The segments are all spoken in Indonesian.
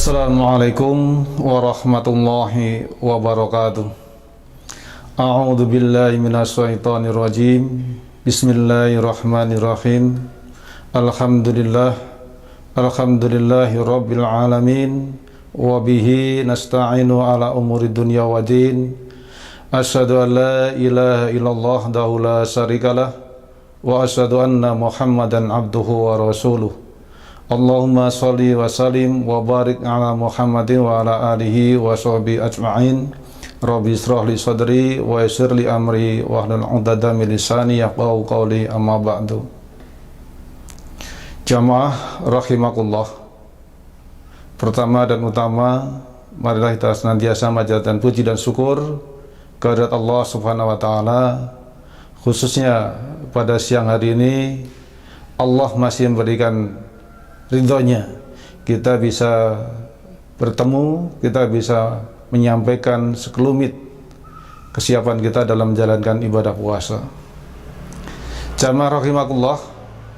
Assalamualaikum warahmatullahi wabarakatuh. A'udzu billahi minasyaitonir rajim. Bismillahirrahmanirrahim. Alhamdulillahi rabbil alamin wa bihi nasta'inu ala umuri dunya waddin. Asyhadu an la ilaha illallah wahdahu la syarikalah wa asyhadu anna Muhammadan abduhu wa rasuluh. Allahumma sholli wa sallim wa barik ala Muhammadin wa ala alihi wa sahbihi ajma'in. Rabbi israh li sadri wa yassir li amri wa hlul 'uqdatam min lisani yafqahu qawli, amma ba'du. Jamaah rahimakumullah. Pertama dan utama, marilah kita senantiasa manjatkan puji dan syukur kehadirat Allah Subhanahu wa taala, khususnya pada siang hari ini Allah masih memberikan ridhonya, kita bisa bertemu, kita bisa menyampaikan sekelumit kesiapan kita dalam menjalankan ibadah puasa. Jamaah rahimakumullah,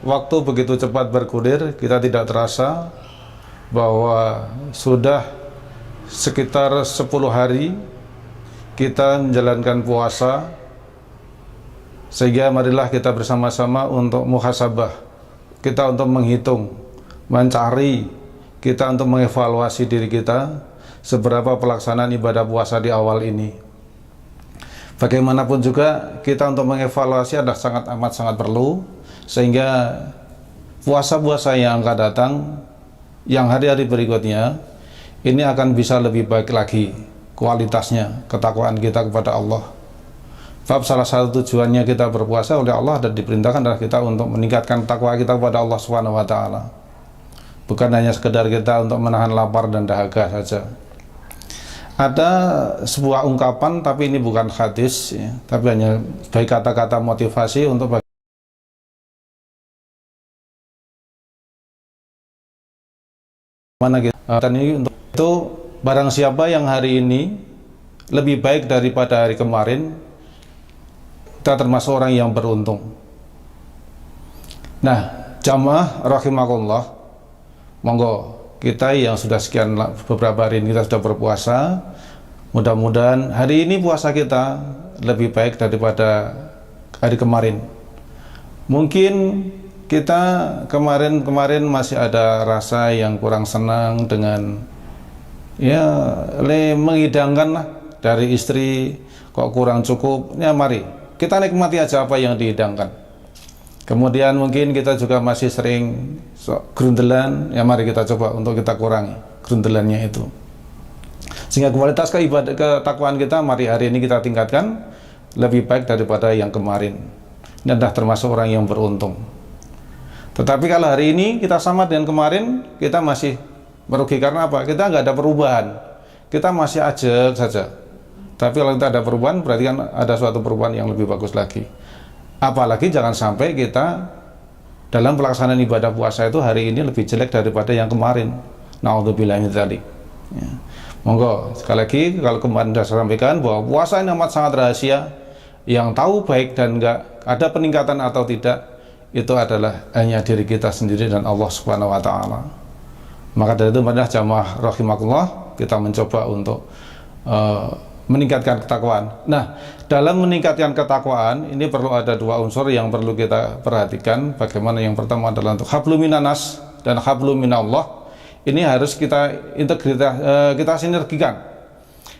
waktu begitu cepat bergulir, kita tidak terasa bahwa sudah sekitar 10 hari kita menjalankan puasa, sehingga marilah kita bersama-sama untuk muhasabah, kita untuk menghitung, mencari, kita untuk mengevaluasi diri kita seberapa pelaksanaan ibadah puasa di awal ini. Bagaimanapun juga kita untuk mengevaluasi adalah sangat perlu, sehingga puasa-puasa yang akan datang, yang hari-hari berikutnya ini akan bisa lebih baik lagi kualitasnya, ketakwaan kita kepada Allah. Sebab salah satu tujuannya kita berpuasa oleh Allah dan diperintahkan adalah kita untuk meningkatkan takwa kita kepada Allah Subhanahu wa taala. Bukan hanya sekedar kita untuk menahan lapar dan dahaga saja. Ada sebuah ungkapan, tapi ini bukan hadis ya, tapi hanya sebagai kata-kata motivasi untuk bagaimana kita. Dan ini untuk itu, barang siapa yang hari ini lebih baik daripada hari kemarin, kita termasuk orang yang beruntung. Nah, jamaah rahimakumullah, monggo kita yang sudah sekian beberapa hari ini kita sudah berpuasa, mudah-mudahan hari ini puasa kita lebih baik daripada hari kemarin. Mungkin kita kemarin masih ada rasa yang kurang senang dengan menghidangkan lah dari istri, kok kurang cukup, ya mari kita nikmati aja apa yang dihidangkan. Kemudian mungkin kita juga masih sering grundelan, ya mari kita coba untuk kita kurangi grundelannya itu, sehingga kualitas ketakwaan kita mari hari ini kita tingkatkan lebih baik daripada yang kemarin. Ini adalah termasuk orang yang beruntung. Tetapi kalau hari ini kita sama dengan kemarin, kita masih merugi. Karena apa? Kita nggak ada perubahan, kita masih ajak saja. Tapi kalau kita ada perubahan, berarti kan ada suatu perubahan yang lebih bagus lagi. Apalagi jangan sampai kita dalam pelaksanaan ibadah puasa itu hari ini lebih jelek daripada yang kemarin. Na'udzubillah min dzalik. Ya. Monggo sekali lagi, kalau kemarin sudah saya sampaikan bahwa puasa ini amat sangat rahasia. Yang tahu baik dan enggak ada peningkatan atau tidak, itu adalah hanya diri kita sendiri dan Allah Subhanahu wa taala. Maka dari itu marilah jamaah rahimakumullah, kita mencoba untuk meningkatkan ketakwaan. Nah, dalam meningkatkan ketakwaan ini perlu ada dua unsur yang perlu kita perhatikan. Bagaimana? Yang pertama adalah untuk hablum minanas dan hablum minallah. Ini harus kita kita sinergikan.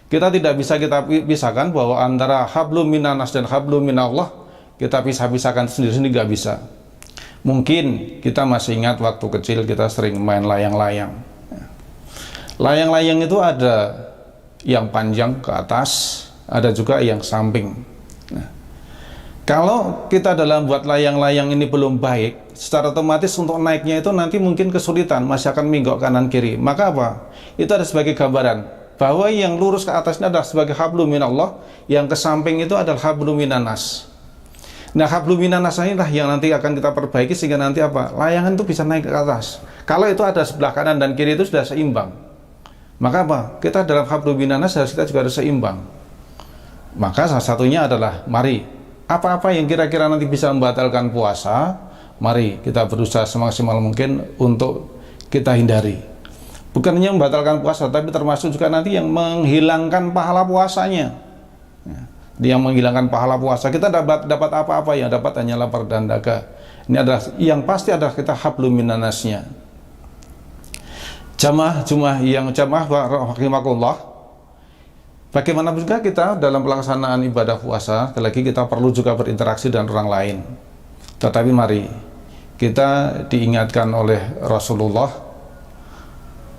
Kita tidak bisa kita pisahkan bahwa antara hablum minanas dan hablum minallah kita pisah-pisahkan sendiri-sendiri, nggak bisa. Mungkin kita masih ingat waktu kecil kita sering main layang-layang. Layang-layang itu ada yang panjang ke atas, ada juga yang samping. Nah, kalau kita dalam buat layang-layang ini belum baik, secara otomatis untuk naiknya itu nanti mungkin kesulitan, masih akan minggok kanan kiri. Maka apa? Itu ada sebagai gambaran bahwa yang lurus ke atasnya adalah sebagai hablum minallah, yang ke samping itu adalah hablum minanas. Nah, hablum minanas inilah yang nanti akan kita perbaiki sehingga nanti apa? Layangan itu bisa naik ke atas. Kalau itu ada sebelah kanan dan kiri itu sudah seimbang. Maka apa? Kita dalam hablum minanas harus kita juga harus seimbang. Maka salah satunya adalah mari apa-apa yang kira-kira nanti bisa membatalkan puasa, mari kita berusaha semaksimal mungkin untuk kita hindari. Bukan hanya membatalkan puasa, tapi termasuk juga nanti yang menghilangkan pahala puasanya. Ya, yang menghilangkan pahala puasa. Kita dapat apa-apa, yang dapat hanya lapar dan dahaga. Ini adalah yang pasti adalah kita hablum minannasnya. Jamaah rahimakumullah. Bagaimanapun juga kita dalam pelaksanaan ibadah puasa, sekali lagi kita perlu juga berinteraksi dengan orang lain. Tetapi mari kita diingatkan oleh Rasulullah,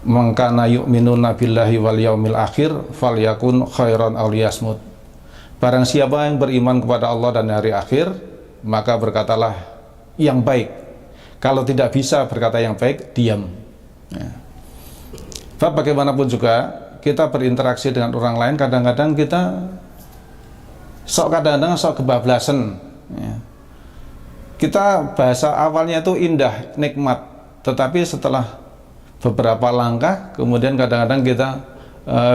"Man kana yu'minuna billahi wal yaumil akhir falyakun khairan aw liyasmut." Barang siapa yang beriman kepada Allah dan hari akhir, maka berkatalah yang baik. Kalau tidak bisa berkata yang baik, diam. Ya. Bagaimanapun juga kita berinteraksi dengan orang lain, kadang-kadang kita kadang-kadang kebablasan. Ya. Kita bahasa awalnya itu indah, nikmat, tetapi setelah beberapa langkah, kemudian kadang-kadang kita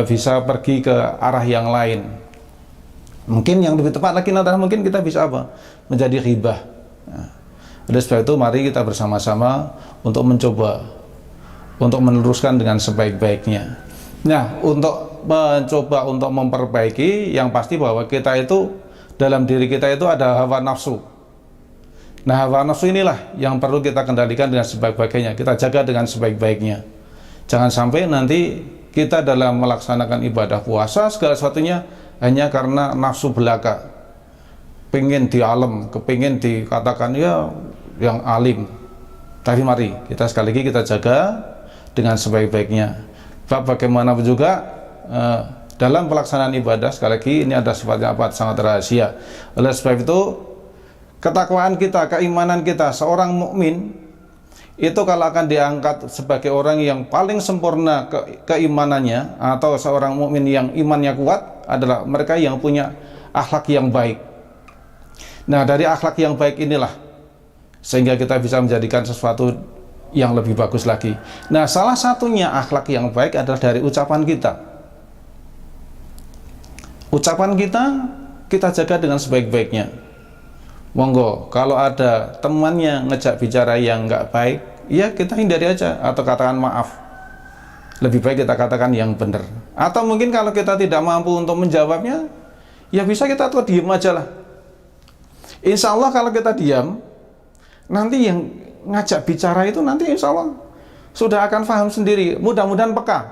bisa pergi ke arah yang lain. Mungkin yang lebih tepat lagi adalah mungkin kita bisa apa? Menjadi ghibah. Nah, oleh sebab itu mari kita bersama-sama untuk mencoba untuk meneruskan dengan sebaik-baiknya. Nah, untuk mencoba untuk memperbaiki, yang pasti bahwa kita itu dalam diri kita itu ada hawa nafsu. Nah, hawa nafsu inilah yang perlu kita kendalikan dengan sebaik-baiknya, kita jaga dengan sebaik-baiknya. Jangan sampai nanti kita dalam melaksanakan ibadah puasa segala sesuatunya hanya karena nafsu belaka, pengen di alam, kepingin dikatakan ya yang alim. Tapi mari kita sekali lagi kita jaga dengan sebaik-baiknya. Bagaimanapun juga dalam pelaksanaan ibadah, sekali lagi ini ada sifatnya sangat rahasia. Oleh sebab itu ketakwaan kita, keimanan kita, seorang mukmin itu kalau akan diangkat sebagai orang yang paling sempurna keimanannya, atau seorang mukmin yang imannya kuat, adalah mereka yang punya akhlak yang baik. Nah, dari akhlak yang baik inilah sehingga kita bisa menjadikan sesuatu yang lebih bagus lagi. Nah, salah satunya akhlak yang baik adalah dari ucapan kita. Ucapan kita jaga dengan sebaik-baiknya. Monggo, kalau ada temannya ngejak bicara yang nggak baik, ya kita hindari aja atau katakan maaf. Lebih baik kita katakan yang benar. Atau mungkin kalau kita tidak mampu untuk menjawabnya, ya bisa kita tuh diam aja lah. Insya Allah kalau kita diam, nanti yang ngajak bicara itu nanti insya Allah sudah akan paham sendiri. Mudah-mudahan peka.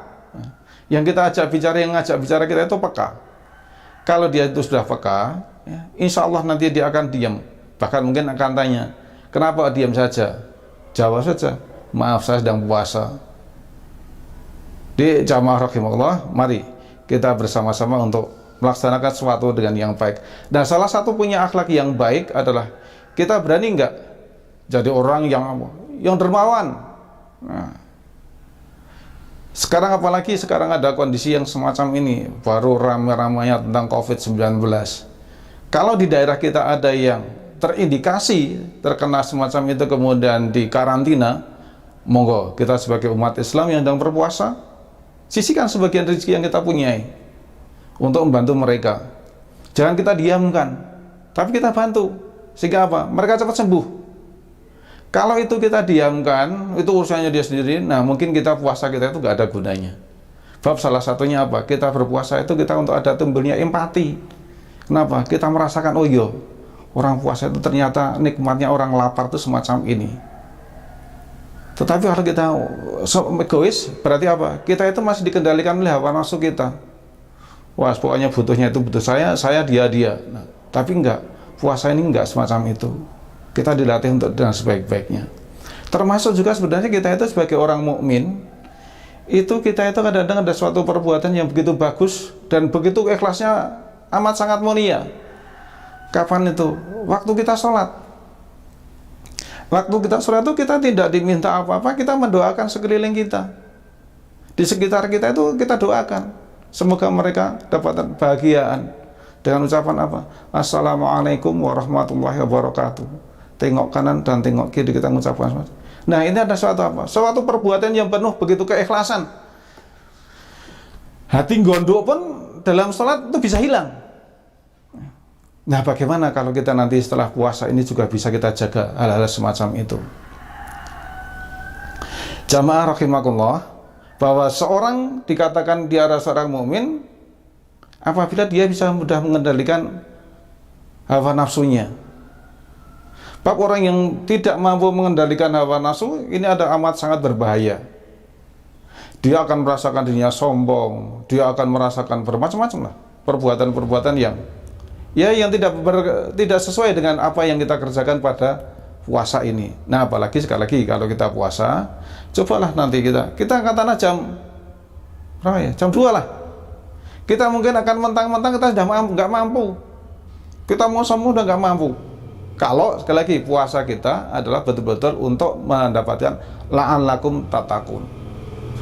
Yang kita ajak bicara, yang ngajak bicara kita itu peka. Kalau dia itu sudah peka, ya, insya Allah nanti dia akan diam. Bahkan mungkin akan tanya, kenapa diam saja? Jawab saja, maaf saya sedang puasa. Di jamaah rahimakumullah, mari kita bersama-sama untuk melaksanakan sesuatu dengan yang baik. Dan salah satu punya akhlak yang baik adalah kita berani enggak jadi orang yang dermawan. Nah, sekarang apalagi sekarang ada kondisi yang semacam ini, baru ramai-ramainya tentang COVID-19. Kalau di daerah kita ada yang terindikasi terkena semacam itu kemudian di karantina, monggo kita sebagai umat Islam yang sedang berpuasa, sisihkan sebagian rezeki yang kita punyai untuk membantu mereka. Jangan kita diamkan, tapi kita bantu sehingga apa? Mereka cepat sembuh. Kalau itu kita diamkan, itu urusannya dia sendiri. Nah, mungkin kita puasa kita itu gak ada gunanya. Bab salah satunya apa? Kita berpuasa itu kita untuk ada timbulnya empati. Kenapa? Kita merasakan, oh iya, orang puasa itu ternyata nikmatnya orang lapar itu semacam ini. Tetapi kalau kita egois, berarti apa? Kita itu masih dikendalikan oleh hawa nafsu kita. Wah, pokoknya butuhnya itu butuh saya dia. Nah, tapi enggak, puasa ini enggak semacam itu. Kita dilatih untuk dengan sebaik-baiknya. Termasuk juga sebenarnya kita itu sebagai orang mukmin, itu kita itu kadang-kadang ada suatu perbuatan yang begitu bagus dan begitu ikhlasnya amat sangat mulia. Kapan itu? Waktu kita sholat. Waktu kita sholat itu kita tidak diminta apa-apa, kita mendoakan sekeliling kita. Di sekitar kita itu kita doakan. Semoga mereka dapat kebahagiaan. Dengan ucapan apa? Assalamualaikum warahmatullahi wabarakatuh. Tengok kanan dan tengok kiri kita mengucapkan. Nah, ini ada suatu apa? Suatu perbuatan yang penuh begitu keikhlasan. Hati gondok pun dalam sholat itu bisa hilang. Nah, bagaimana kalau kita nanti setelah puasa ini juga bisa kita jaga hal-hal semacam itu? Jamaah rahimakumullah, bahwa seorang dikatakan dia adalah seorang mukmin apabila dia bisa mudah mengendalikan hawa nafsunya. Bab orang yang tidak mampu mengendalikan hawa nafsu ini ada amat sangat berbahaya. Dia akan merasakan dirinya sombong, dia akan merasakan bermacam-macam lah perbuatan-perbuatan yang tidak sesuai dengan apa yang kita kerjakan pada puasa ini. Nah, apalagi sekali lagi kalau kita puasa, cobalah nanti kita katakanlah jam berapa ya? Jam 2 lah. Kita mungkin akan mentang-mentang kita sudah nggak mampu. Kita mau sembuh udah nggak mampu. Kalau sekali lagi puasa kita adalah betul-betul untuk mendapatkan la'allakum tattaqun.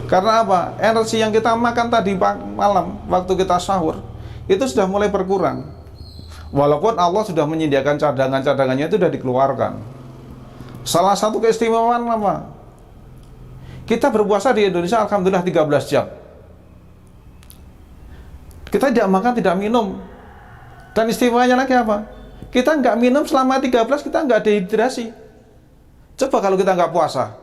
Karena apa? Energi yang kita makan tadi malam waktu kita sahur itu sudah mulai berkurang. Walaupun Allah sudah menyediakan cadangan-cadangannya itu sudah dikeluarkan. Salah satu keistimewaan apa? Kita berpuasa di Indonesia alhamdulillah 13 jam. Kita tidak makan, tidak minum. Dan istimewanya lagi apa? Kita nggak minum selama 13, kita nggak dehidrasi. Coba kalau kita nggak puasa.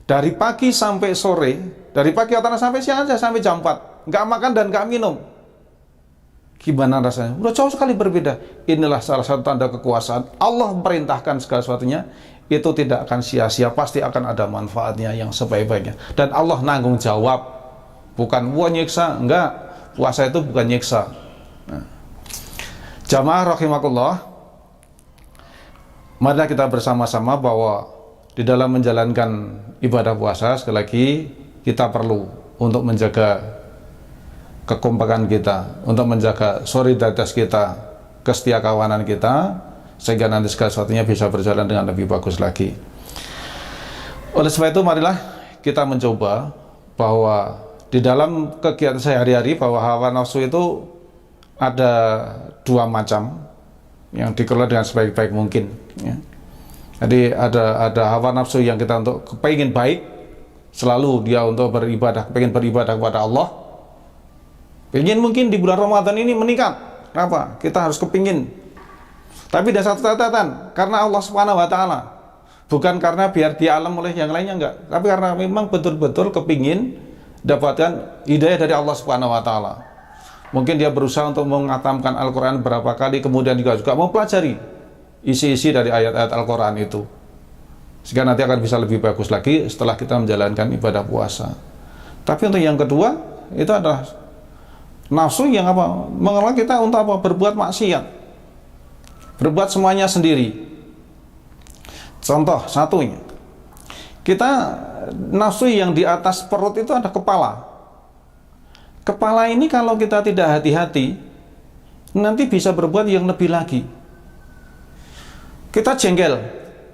Dari pagi sampai sore, dari pagi atau sampai siang aja, sampai jam 4. Nggak makan dan nggak minum. Gimana rasanya? Udah jauh sekali berbeda. Inilah salah satu tanda kekuasaan. Allah memerintahkan segala sesuatunya, itu tidak akan sia-sia, pasti akan ada manfaatnya yang sebaik-baiknya. Dan Allah nanggung jawab. Bukan wah nyiksa, enggak. Puasa itu bukan nyiksa. Nah. Jamaah rahimakumullah, marilah kita bersama-sama bahwa di dalam menjalankan ibadah puasa, sekali lagi kita perlu untuk menjaga kekompakan kita, untuk menjaga solidaritas kita, kesetiakawanan kita, sehingga nanti segala sesuatunya bisa berjalan dengan lebih bagus lagi. Oleh sebab itu marilah kita mencoba bahwa di dalam kegiatan sehari-hari bahwa hawa nafsu itu ada dua macam yang dikelola dengan sebaik-baik mungkin ya. Jadi ada hawa nafsu yang kita untuk kepingin baik, selalu dia untuk beribadah, kepingin beribadah kepada Allah, pengen mungkin di bulan Ramadan ini meningkat. Kenapa? Kita harus kepingin, tapi ada satu catatan, karena Allah Subhanahu wa Ta'ala, bukan karena biar di alam oleh yang lainnya, enggak, tapi karena memang betul-betul kepingin dapatkan hidayah dari Allah Subhanahu wa Ta'ala. Mungkin dia berusaha untuk mengatamkan Al-Quran berapa kali, kemudian juga mau pelajari isi-isi dari ayat-ayat Al-Quran itu, sehingga nanti akan bisa lebih bagus lagi setelah kita menjalankan ibadah puasa. Tapi untuk yang kedua, itu adalah nafsu yang apa? Mengelola kita untuk apa? Berbuat maksiat, berbuat semuanya sendiri. Contoh satunya, kita nafsu yang di atas perut itu ada kepala. Kepala ini kalau kita tidak hati-hati, nanti bisa berbuat yang lebih lagi. Kita jengkel,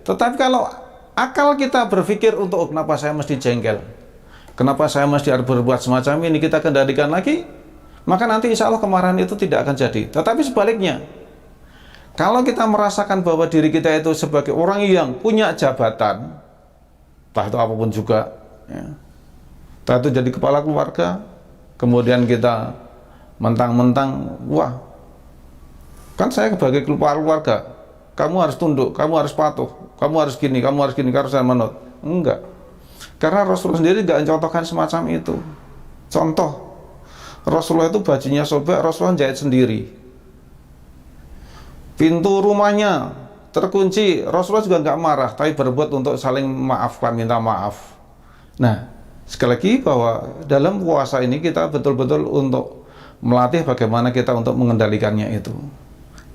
tetapi kalau akal kita berpikir untuk kenapa saya mesti jengkel, kenapa saya mesti harus berbuat semacam ini, kita kendalikan lagi, maka nanti insya Allah kemarahan itu tidak akan jadi. Tetapi sebaliknya, kalau kita merasakan bahwa diri kita itu sebagai orang yang punya jabatan, entah itu apapun juga ya, entah itu jadi kepala keluarga, kemudian kita mentang-mentang wah, kan saya sebagai kepala keluarga, kamu harus tunduk, kamu harus patuh, kamu harus gini, kamu harus gini, kamu harus manut. Enggak, karena Rasulullah sendiri enggak mencontohkan semacam itu. Contoh, Rasulullah itu bajunya sobek, Rasulullah jahit sendiri. Pintu rumahnya terkunci, Rasulullah juga enggak marah, tapi berbuat untuk saling maafkan, minta maaf. Nah, sekali lagi bahwa dalam puasa ini kita betul-betul untuk melatih bagaimana kita untuk mengendalikannya itu.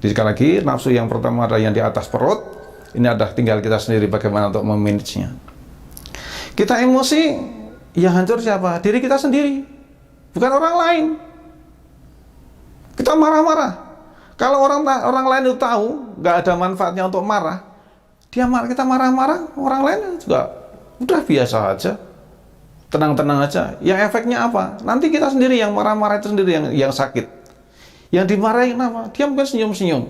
Jadi sekali lagi, nafsu yang pertama adalah yang di atas perut. Ini adalah tinggal kita sendiri bagaimana untuk memanagenya. Kita emosi, yang hancur siapa? Diri kita sendiri, bukan orang lain. Kita marah-marah. Kalau orang lain itu tahu nggak ada manfaatnya untuk marah, kita marah-marah, orang lain juga udah biasa aja, tenang-tenang aja. Yang efeknya apa? Nanti kita sendiri yang marah-marah itu sendiri yang sakit. Yang dimarahin apa? Dia mungkin senyum-senyum,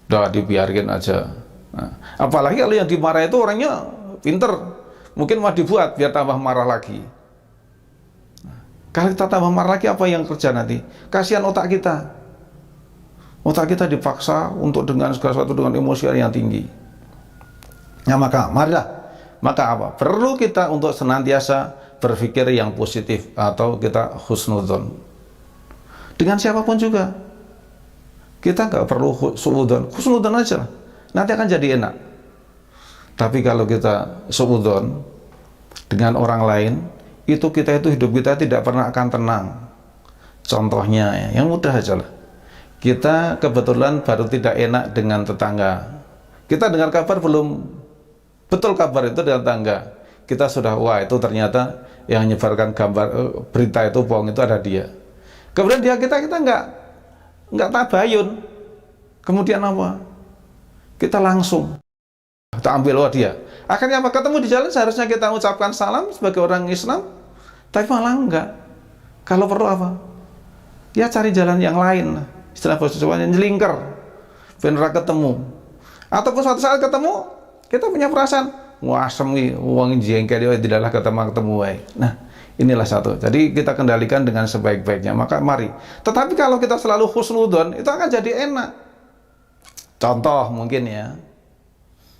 udah dibiarkan aja. Nah, apalagi kalau yang dimarahin itu orangnya pinter, mungkin mau dibuat biar tambah marah lagi. Nah, kalau kita tambah marah lagi, apa yang kerja nanti? Kasihan otak kita. Otak kita dipaksa untuk dengan segala sesuatu dengan emosi yang tinggi. Nah, maka marilah Maka apa? Perlu kita untuk senantiasa berpikir yang positif atau kita husnudzon dengan siapapun juga. Kita nggak perlu suudzon, husnudzon aja, nanti akan jadi enak. Tapi kalau kita suudzon dengan orang lain, itu hidup kita tidak pernah akan tenang. Contohnya ya, yang mudah aja lah. Kita kebetulan baru tidak enak dengan tetangga. Kita dengar kabar belum betul kabar itu dengan tetangga, kita sudah wah itu ternyata yang menyebarkan gambar berita itu bohong, itu ada dia. Kemudian kita nggak tabayun. Kemudian apa? Kita langsung kita ambil wah dia. Akhirnya apa? Ketemu di jalan seharusnya kita ucapkan salam sebagai orang Islam, tapi malah enggak. Kalau perlu apa? Ya cari jalan yang lain. Istilah bahasa Jawanya nyelingker, bener ketemu. Ataupun suatu saat ketemu, kita punya perasaan, wah semi uang jengkel dia tidaklah ketemu. Nah, inilah satu. Jadi kita kendalikan dengan sebaik-baiknya. Maka mari. Tetapi kalau kita selalu husnudzon, itu akan jadi enak. Contoh mungkin ya,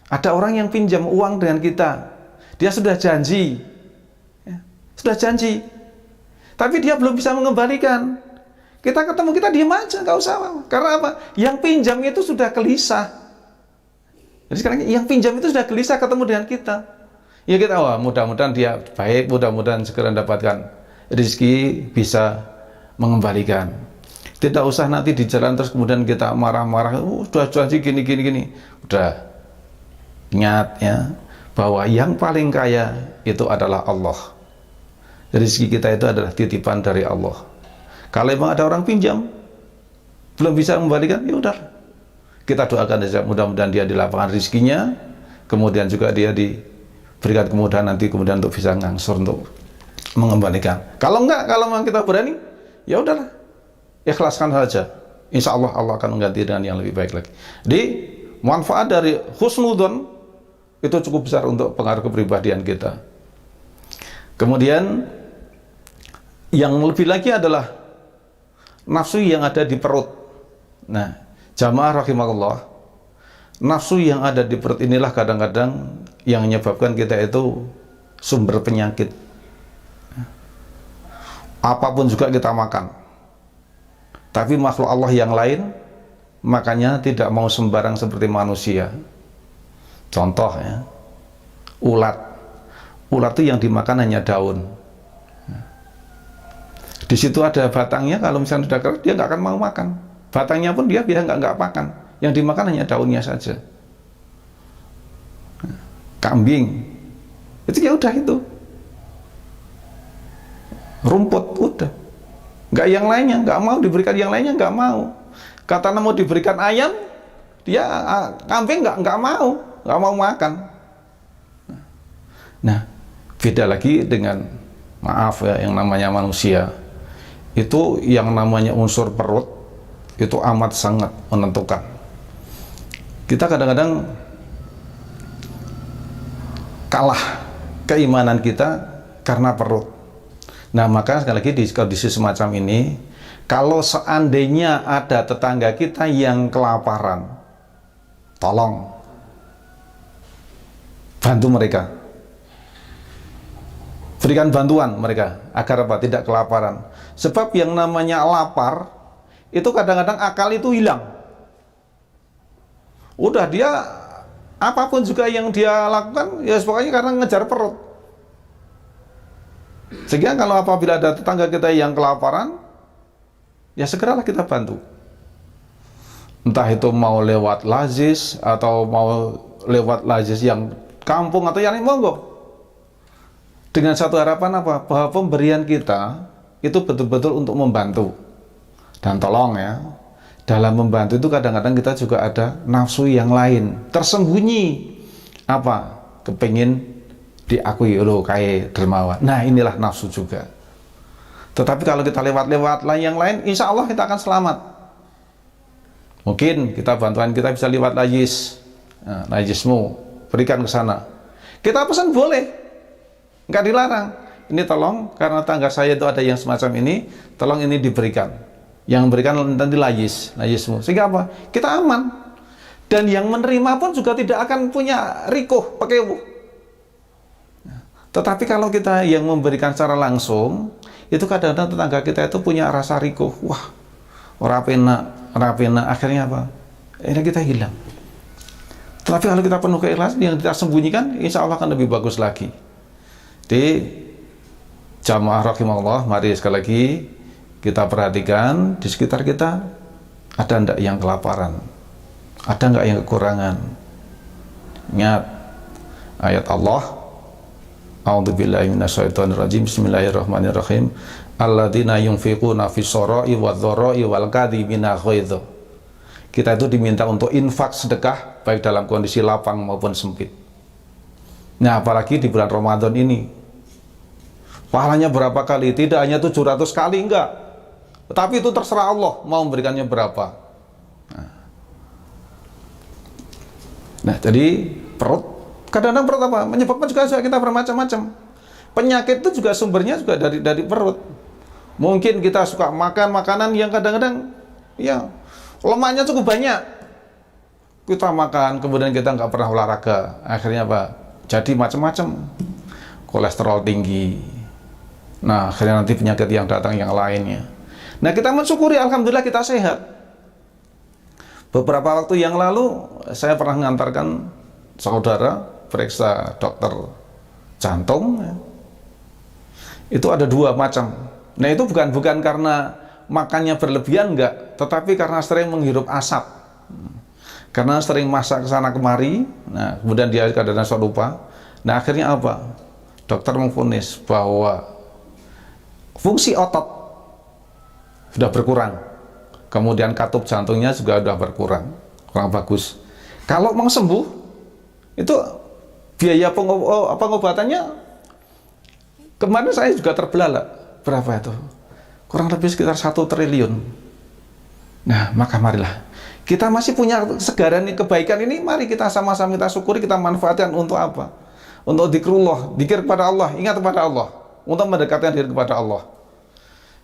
ada orang yang pinjam uang dengan kita, dia sudah janji, tapi dia belum bisa mengembalikan. Kita ketemu, kita diam aja, nggak usah. Karena apa? Yang pinjam itu sudah gelisah. Jadi sekarang yang pinjam itu sudah gelisah ketemu dengan kita. Ya kita, wah mudah-mudahan dia baik, mudah-mudahan segera mendapatkan rezeki, bisa mengembalikan. Tidak usah nanti di jalan terus kemudian kita marah-marah, sudah janji gini. Udah ingat ya, bahwa yang paling kaya itu adalah Allah. Rezeki kita itu adalah titipan dari Allah. Kalau memang ada orang pinjam belum bisa mengembalikan, ya udah, kita doakan saja mudah-mudahan dia di lapangan rezekinya, kemudian juga dia diberikan kemudahan nanti kemudian untuk bisa ngangsur untuk mengembalikan. Kalau enggak, kalau memang kita berani, ya udahlah, ikhlaskan saja. Insya Allah Allah akan mengganti dengan yang lebih baik lagi. Jadi manfaat dari husnudzon itu cukup besar untuk pengaruh kepribadian kita. Kemudian yang lebih lagi adalah nafsu yang ada di perut. Nah, jamaah rahimakumullah, nafsu yang ada di perut inilah kadang-kadang yang menyebabkan kita itu sumber penyakit. Apapun juga kita makan, tapi makhluk Allah yang lain makanya tidak mau sembarang seperti manusia. Contoh ya, ulat itu yang dimakan hanya daun. Di situ ada batangnya, kalau misalnya sudah keras dia nggak akan mau makan. Batangnya pun dia biar nggak makan. Yang dimakan hanya daunnya saja. Kambing, itu ya udah itu. Rumput udah. Nggak yang lainnya, nggak mau diberikan yang lainnya, nggak mau. Kata mau diberikan ayam, dia kambing nggak mau makan. Nah, beda lagi dengan maaf ya, yang namanya manusia. Itu yang namanya unsur perut itu amat sangat menentukan. Kita kadang-kadang kalah keimanan kita karena perut. Nah, maka sekali lagi di kondisi semacam ini, kalau seandainya ada tetangga kita yang kelaparan, tolong bantu mereka. Berikan bantuan mereka agar apa? Tidak kelaparan. Sebab yang namanya lapar itu kadang-kadang akal itu hilang. Udah dia apapun juga yang dia lakukan ya pokoknya karena ngejar perut. Sehingga kalau apabila ada tetangga kita yang kelaparan, ya segeralah kita bantu. Entah itu mau lewat lazis atau mau lewat lazis yang kampung atau yang monggo. Dengan satu harapan apa? Bahwa pemberian kita itu betul-betul untuk membantu. Dan tolong ya, dalam membantu itu kadang-kadang kita juga ada nafsu yang lain tersembunyi. Apa? Kepingin diakui loh kayak dermawan. Nah, inilah nafsu juga. Tetapi kalau kita lewat-lewat yang lain, insya Allah kita akan selamat. Mungkin bantuan kita bisa lewat najis. Nah, najismu berikan ke sana. Kita pesan boleh. Nggak dilarang. Ini tolong, karena tangga saya itu ada yang semacam ini, tolong ini diberikan. Yang berikan nanti najismu. Sehingga apa? Kita aman. Dan yang menerima pun juga tidak akan punya rikuh, pakai Tetapi kalau kita yang memberikan secara langsung, itu kadang-kadang tetangga kita itu punya rasa rikuh, wah, ora penak, akhirnya apa? Akhirnya kita hilang. Tetapi kalau kita penuh keikhlasan, yang kita sembunyikan, insya Allah akan lebih bagus lagi. Jadi, jamaah rahimahullah, mari sekali lagi kita perhatikan di sekitar kita, ada enggak yang kelaparan? Ada enggak yang kekurangan? Ingat ayat Allah, A'udzubillahi minasyaitonirrajim. Bismillahirrahmanirrahim. Alladzina yunfiquna fis-sarai wadh-dharai wal kadhibina ghaidh. Kita itu diminta untuk infak sedekah baik dalam kondisi lapang maupun sempit. Nah, apalagi di bulan Ramadan ini. Pahalanya berapa kali? Tidak hanya 700 kali, enggak. Tetapi itu terserah Allah mau memberikannya berapa. Nah, jadi perut, kadang-kadang perut apa? Menyebabkan juga kita bermacam-macam. Penyakit itu juga sumbernya juga dari perut. Mungkin kita suka makan makanan yang kadang-kadang ya lemaknya cukup banyak. Kita makan, kemudian kita nggak pernah olahraga. Akhirnya apa? Jadi macam-macam. Kolesterol tinggi. Nah, akhirnya nanti penyakit yang datang yang lainnya. Nah, kita mensyukuri, alhamdulillah kita sehat. Beberapa waktu yang lalu saya pernah mengantarkan saudara periksa dokter jantung. Itu ada 2 macam. Nah, itu bukan karena makannya berlebihan, enggak, tetapi karena sering menghirup asap. Karena sering masak ke sana kemari, nah kemudian dia kadang-kadang lupa. Nah, akhirnya apa? Dokter memvonis bahwa fungsi otot sudah berkurang, kemudian katup jantungnya juga sudah berkurang, kurang bagus. Kalau mau sembuh, itu biaya pengobatannya kemarin saya juga terbelalak. Berapa itu? Kurang lebih sekitar 1 triliun. Nah, maka marilah kita masih punya segaran kebaikan ini, mari kita sama-sama kita syukuri, kita manfaatkan untuk apa? Untuk zikrullah, zikir kepada Allah, ingat kepada Allah, untuk mendekatkan diri kepada Allah.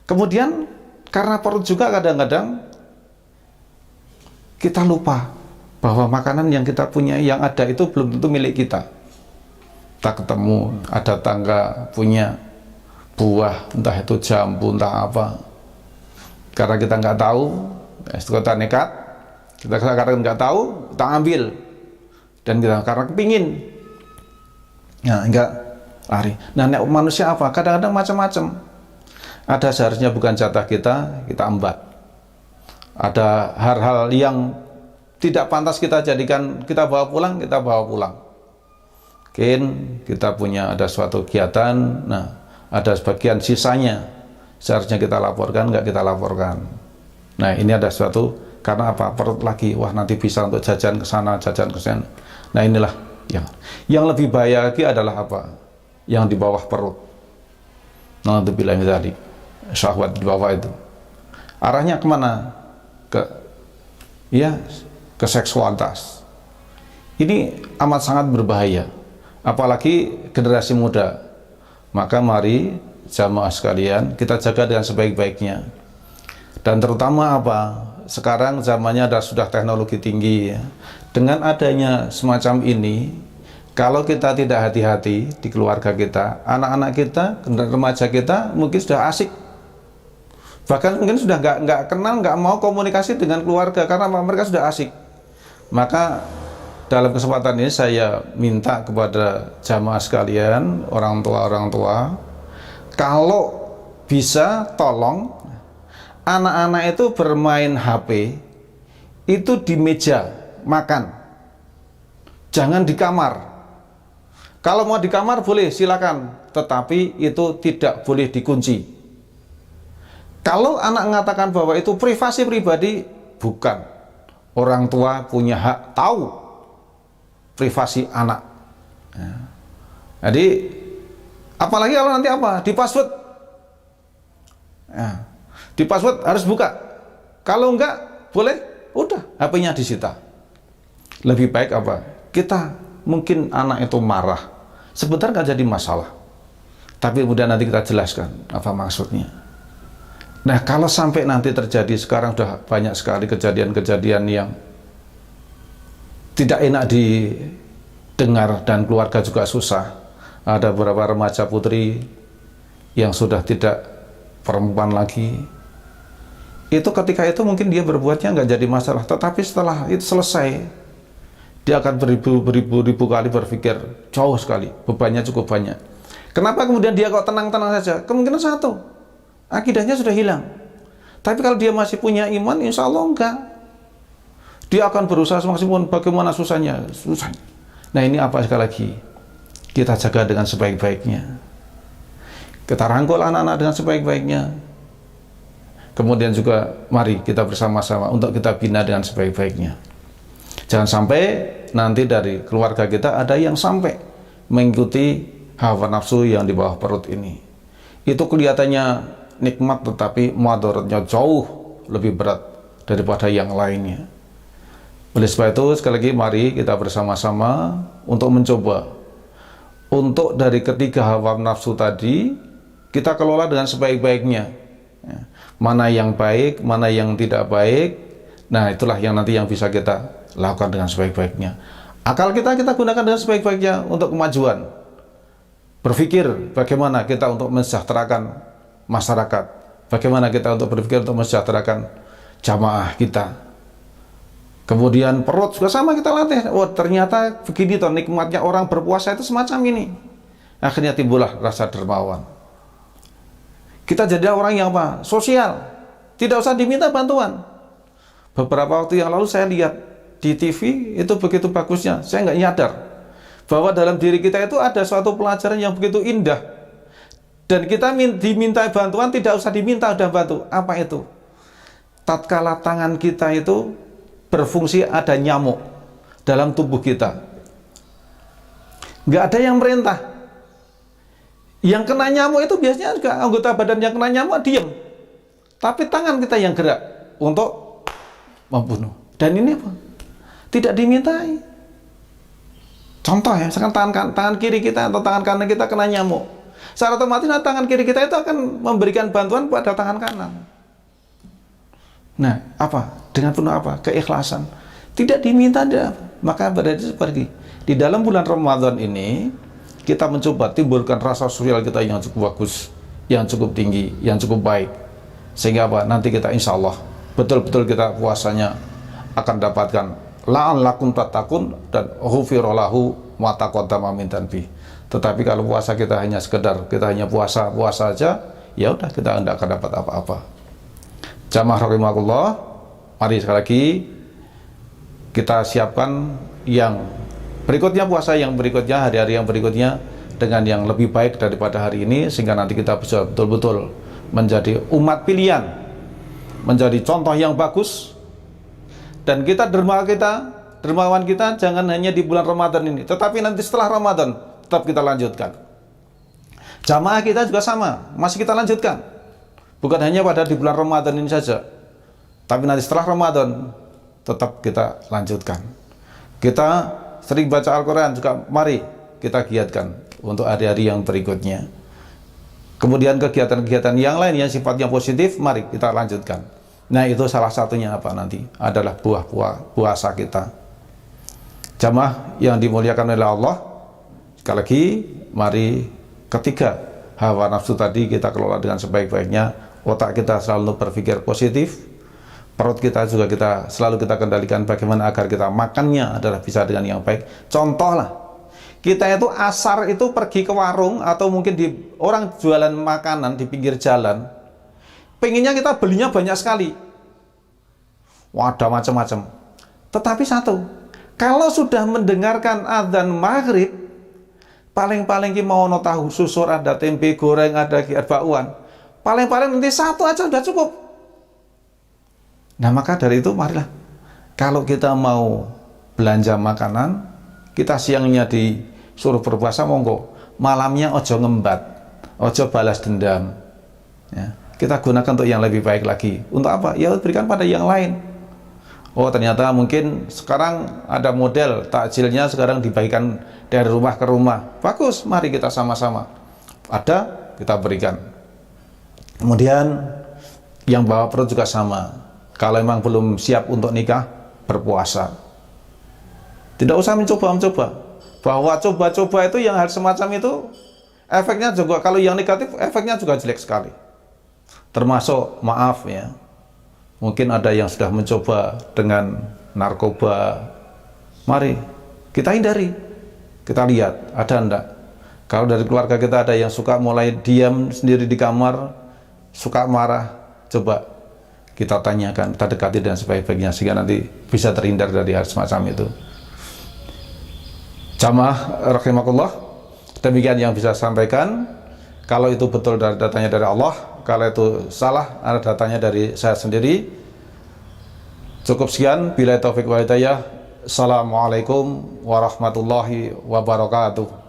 Kemudian karena perut juga kadang-kadang kita lupa bahwa makanan yang kita punya, yang ada itu belum tentu milik kita. Kita ketemu ada tangga punya buah, entah itu jambu, entah apa. Karena kita nggak tahu, kita nekat, kita kadang nggak tahu, kita ambil, dan kita karena kepingin, nah enggak lari. Nah, manusia apa? Kadang-kadang macam-macam. Ada seharusnya bukan jatah kita embat. Ada hal-hal yang tidak pantas kita jadikan, kita bawa pulang, kita bawa pulang. Mungkin kita punya ada suatu kegiatan, nah ada sebagian sisanya seharusnya kita laporkan, nggak kita laporkan. Nah, ini ada suatu, karena apa? Perut lagi, wah nanti bisa untuk jajan ke sana, jajan ke sana. Nah, inilah yang lebih bahaya lagi adalah apa? Yang di bawah perut. Nah, itu bilang tadi syahwat di bawah itu arahnya kemana? Ke seksualitas. Ini amat sangat berbahaya, apalagi generasi muda. Maka mari jamaah sekalian kita jaga dengan sebaik-baiknya. Dan terutama apa? Sekarang zamannya sudah teknologi tinggi ya. Dengan adanya semacam ini, kalau kita tidak hati-hati di keluarga kita, anak-anak kita, remaja kita mungkin sudah asik. Bahkan mungkin sudah nggak kenal, nggak mau komunikasi dengan keluarga karena mereka sudah asik. Maka dalam kesempatan ini saya minta kepada jamaah sekalian, orang tua, kalau bisa tolong anak-anak itu bermain HP itu di meja makan, jangan di kamar. Kalau mau di kamar boleh silakan, tetapi itu tidak boleh dikunci. Kalau anak mengatakan bahwa itu privasi pribadi, bukan. Orang tua punya hak tahu privasi anak. Ya. Jadi, apalagi kalau nanti apa? Di password. Ya. Di password harus buka. Kalau enggak, boleh, udah, HP-nya disita. Lebih baik apa? Kita, mungkin anak itu marah. Sebentar nggak jadi masalah. Tapi kemudian nanti kita jelaskan apa maksudnya. Nah, kalau sampai nanti terjadi, sekarang sudah banyak sekali kejadian-kejadian yang tidak enak didengar dan keluarga juga susah. ada beberapa remaja putri yang sudah tidak perempuan lagi. Itu ketika itu mungkin dia berbuatnya nggak jadi masalah, tetapi setelah itu selesai, dia akan beribu-ribu kali berpikir jauh sekali, bebannya cukup banyak. Kenapa kemudian dia kok tenang-tenang saja? Kemungkinan satu, akidahnya sudah hilang. Tapi kalau dia masih punya iman, insya Allah enggak. Dia akan berusaha semaksimal bagaimana susahnya. Nah ini apa sekali lagi? Kita jaga dengan sebaik-baiknya. Kita rangkul anak-anak dengan sebaik-baiknya. Kemudian juga mari kita bersama-sama untuk kita bina dengan sebaik-baiknya. Jangan sampai nanti dari keluarga kita ada yang sampai mengikuti hawa nafsu yang di bawah perut ini. Itu kelihatannya nikmat tetapi mudaratnya jauh lebih berat daripada yang lainnya. Oleh sebab itu sekali lagi mari kita bersama-sama untuk mencoba untuk dari ketiga hawa nafsu tadi kita kelola dengan sebaik-baiknya. Ya. Mana yang baik, mana yang tidak baik. Nah itulah yang nanti yang bisa kita lakukan dengan sebaik-baiknya. Akal kita gunakan dengan sebaik-baiknya untuk kemajuan. Berpikir bagaimana kita untuk mensejahterakan masyarakat. Bagaimana kita untuk berpikir untuk mensejahterakan jamaah kita. Kemudian perut juga sama kita latih. Oh ternyata begini toh nikmatnya orang berpuasa itu semacam ini. Akhirnya timbullah rasa dermawan. Kita jadi orang yang apa? Sosial. Tidak usah diminta bantuan. Beberapa waktu yang lalu saya lihat di TV itu begitu bagusnya. Saya nggak nyadar bahwa dalam diri kita itu ada suatu pelajaran yang begitu indah. Dan kita diminta bantuan tidak usah diminta udah bantu. Apa itu? Tatkala tangan kita itu berfungsi ada nyamuk dalam tubuh kita, nggak ada yang merintah. Yang kena nyamuk itu biasanya juga anggota badan yang kena nyamuk diam, tapi tangan kita yang gerak untuk membunuh. Dan ini apa? Tidak dimintai. Contoh ya, misalkan tangan kiri kita atau tangan kanan kita kena nyamuk, secara otomatis tangan kiri kita itu akan memberikan bantuan pada tangan kanan. Nah, apa? Dengan penuh apa? Keikhlasan. Tidak diminta dia. Maka berarti seperti di dalam bulan Ramadan ini kita mencoba timbulkan rasa sosial kita yang cukup bagus, yang cukup tinggi, yang cukup baik. Sehingga apa? Nanti kita insya Allah betul-betul kita puasanya akan dapatkan la'allakum tattaqun dan ghufira lahu ma taqaddama min dhanbi. Tetapi kalau puasa kita hanya sekedar kita hanya puasa aja, ya udah kita tidak akan dapat apa-apa. Jamaah rahimakumullah, mari sekali lagi kita siapkan yang berikutnya, puasa yang berikutnya, hari-hari yang berikutnya dengan yang lebih baik daripada hari ini, sehingga nanti kita bisa betul-betul menjadi umat pilihan, menjadi contoh yang bagus, dan kita dermawan kita jangan hanya di bulan Ramadan ini, tetapi nanti setelah Ramadan tetap kita lanjutkan. Jamaah kita juga sama, masih kita lanjutkan. Bukan hanya pada di bulan Ramadan ini saja, tapi nanti setelah Ramadan tetap kita lanjutkan. Kita sering baca Al-Quran juga, mari kita giatkan untuk hari-hari yang berikutnya. Kemudian kegiatan-kegiatan yang lain yang sifatnya positif, mari kita lanjutkan. Nah itu salah satunya apa nanti? Adalah buah-buah puasa kita. Jamaah yang dimuliakan oleh Allah, sekali lagi mari ketiga hawa nafsu tadi kita kelola dengan sebaik-baiknya. Otak kita selalu berpikir positif, perut kita juga selalu kita kendalikan bagaimana agar kita makannya adalah bisa dengan yang baik. Contoh lah, kita itu asar itu pergi ke warung atau mungkin di orang jualan makanan di pinggir jalan, pengennya kita belinya banyak sekali, wadah macam-macam. Tetapi satu, kalau sudah mendengarkan adzan maghrib, paling-paling kita mau tahu susur, ada tempe goreng, ada bakwan, paling-paling nanti satu aja sudah cukup. Nah maka dari itu marilah, kalau kita mau belanja makanan, kita siangnya disuruh berpuasa monggo, malamnya ojo ngembat, ojo balas dendam ya. Kita gunakan untuk yang lebih baik lagi. Untuk apa? Ya berikan pada yang lain. Oh ternyata mungkin sekarang ada model takjilnya sekarang dibagikan dari rumah ke rumah, bagus, mari kita sama-sama ada kita berikan. Kemudian yang bawa perut juga sama, kalau memang belum siap untuk nikah, berpuasa. Tidak usah mencoba-mencoba, bahwa coba-coba itu yang hal semacam itu efeknya juga, kalau yang negatif efeknya juga jelek sekali. Termasuk, maaf ya, mungkin ada yang sudah mencoba dengan narkoba. Mari kita hindari, kita lihat ada enggak. Kalau dari keluarga kita ada yang suka mulai diam sendiri di kamar, suka marah, coba kita tanyakan, kita dekati dan sebaik-baiknya, sehingga nanti bisa terhindar dari hal semacam itu. Jamaah rahimakumullah, demikian yang bisa saya sampaikan. Kalau itu betul datanya dari Allah, kalau itu salah ada datanya dari saya sendiri. Cukup sekian, billahi taufik wal hidayah. Assalamualaikum warahmatullahi wabarakatuh.